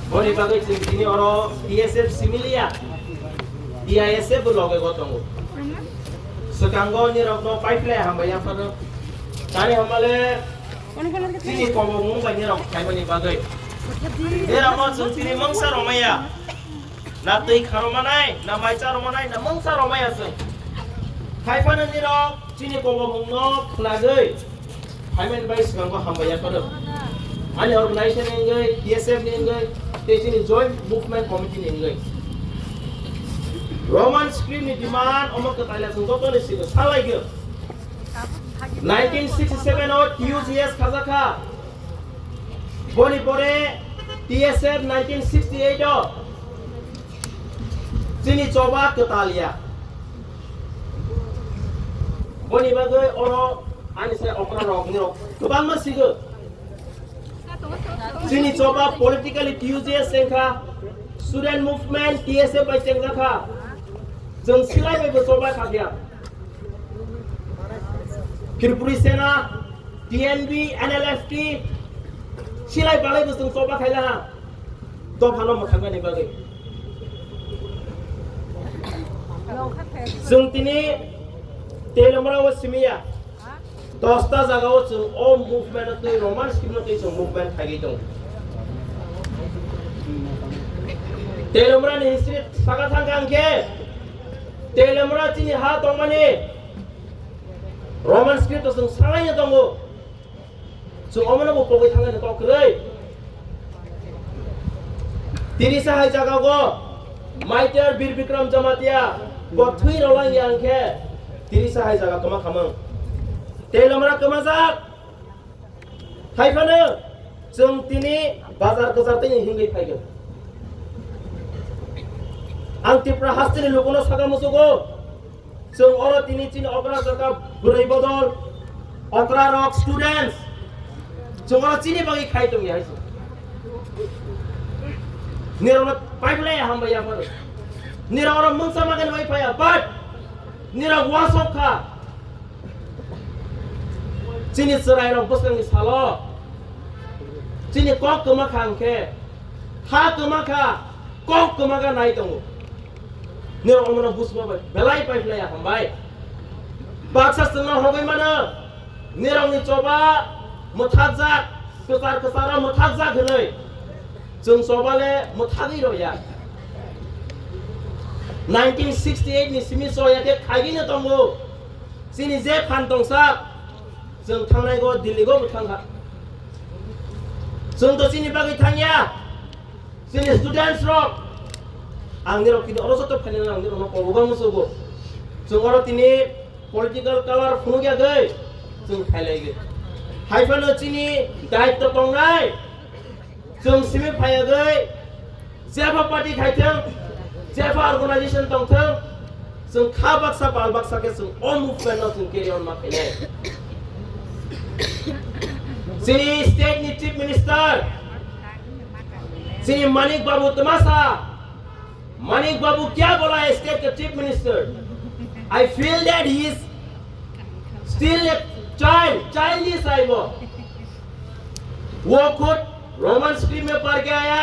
Boni bagai sini orang TSF similia, TISF berlogai gotong. Sekarang ni rokno pipeline hamba yang pada, tadi hamba sini komong banyak rok kayak boni bagai. Dia ramai sini mangsa romaya, nak tei karomanai, nak macam romanai, nak mangsa romaya sen. Kayak mana ni rok sini komong no lagai, kayak mana bagai sekarang hamba yang pada. Ani organization enggak, TSF enggak, sini Joint Movement Committee enggak. Roman script ni demand omak ketanya sungguh ni sih, salah lagi. 1967 out TUCS Khykha, boni pore TSF 1968 out, sini coba ketalia. Boni bagai orang, ani saya okra rok ni rok, kebang masih ke? Sini coba politically TUCS sengkha, student movement TSF by sengkha, jeng silai by bercoba kagia. Kirpuri Sena, TNB, NLFT, silai balai berseng coba kailah, do phano mathanga ni bagai. Jeng Tini, Teliamura wasimia. Dosta jaga wo jeng all movement tu Roman scheme tu jeng movement thagi jeng. Teliamura ni history saga thangkang ke. Teliamura cini ha tongmani. Roman scheme tu jeng salainya tongo. Jeng omana bo pogai thangga ni tok kerei. Tiri sahai jaga go. Maiter Bir Bikram Jamatia. Go thui rolang yang ke. Tiri sahai jaga kama kamang. Teliamura kemazak, Khykha ne, jeng Tini bazar kezar tini hingai phaigel. Ang tipra hastini lukono saga musugo, jeng oro Tini cini okra jaka burai bodol, okra rock students, jeng oro cini bagi khaitung ya isu. Nira pipeline hamba ya pada, nira orang mangsa makan wifi ya, but nira wasok kah. Sini serai rong bos kang salo, sini kok kemakang ke, ha kemaka, kok kemaka naik tunggu. Ni orang mana bus apa? Belai pipeline ya hambai. Baksa setengah hogai mana? Ni orang ni coba muthazak, kesar muthazak henai. Jeng coba le muthagi ro ya. 1968 ni simi so ya ke kagi ni tunggu. Sini je pantong sak. Jeng tangnai go Delhi go mutangha. Jeng to sini bagi tanya, sini students rock. Angni rock ini orang satu panen angni rock orang musuh. Jeng orang ini political color funu gaya gay. Jeng Khykha. Khykha no sini diet to kongnai. Jeng simi paya gay. Siapa parti Khykha? Siapa organization tongthang? Jeng khabaksa balbaksa ke jeng all movement no jeng carry on makene. Sini state ni chief minister, sini Manik Babu Tamasa. Manik Babu क्या बोला है state के chief minister? I feel that he is still a childish है वो खुद Roman scream में पढ़ के आया.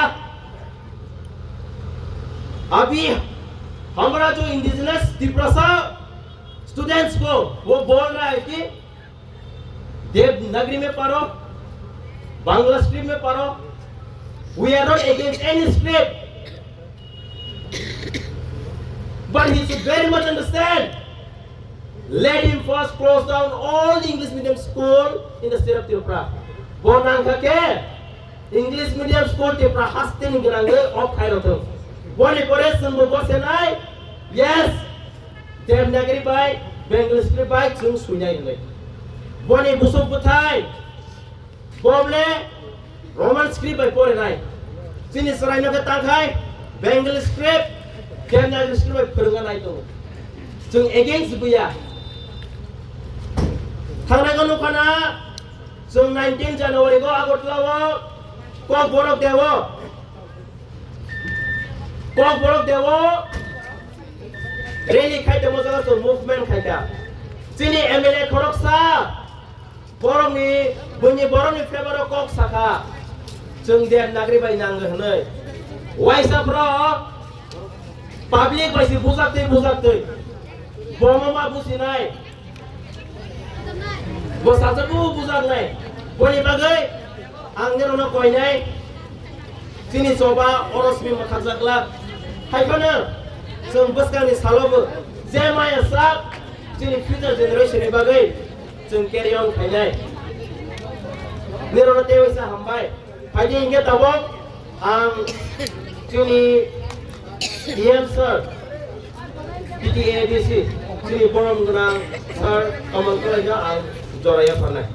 अभी हमारा जो इंडिजिनस त्रिपुरा स्टूडेंट्स को वो बोल रहा है कि देवनागरी में पढ़ो, बांग्ला स्क्रिप्ट में पढ़ो. We are not against any script, but he should very much understand. Let him first close down all the English medium school in the state of Tripura. Bonang ke English medium school Tripura hastin gerangge of Khykha. Boni pore sembo bosenai. Yes, Devanagari by Bengali script by jeng sunyai ngai. Boni busuk butai, boble Roman script by pore nai. Sini serai nak tangkai Bengali script, Devanagari script by perungan nai tu. Jeng against buya. Thangna kanu kana, jeng 19 January go agot lawo, kok borok dewo, rally Khykha mojaga tu movement Khykha. Sini MLA koroksa. borongni boni borongni febaro kok saka जों देर नागरि बायनांगो होनै वाइसाफ्रा public बायसि बुजाक्तै बमा बुजिनाय बसाजबो बुजानाय बनि बागै आंनि रनो कयनाय तिनि सबा अरसमि मखाजाग्ला हायफानो जों बसकानि सालबो जे माया साब तिनि फ्यूचर जेनेरेशननि बागै जों केरि अन खायनाय निरनो तेवैसा हामबाय फायदि इंगे ताबक आं तिनि DM sir PTADC तिनि बरम गोनां सार कमल कलेजा आं जराया फारनाय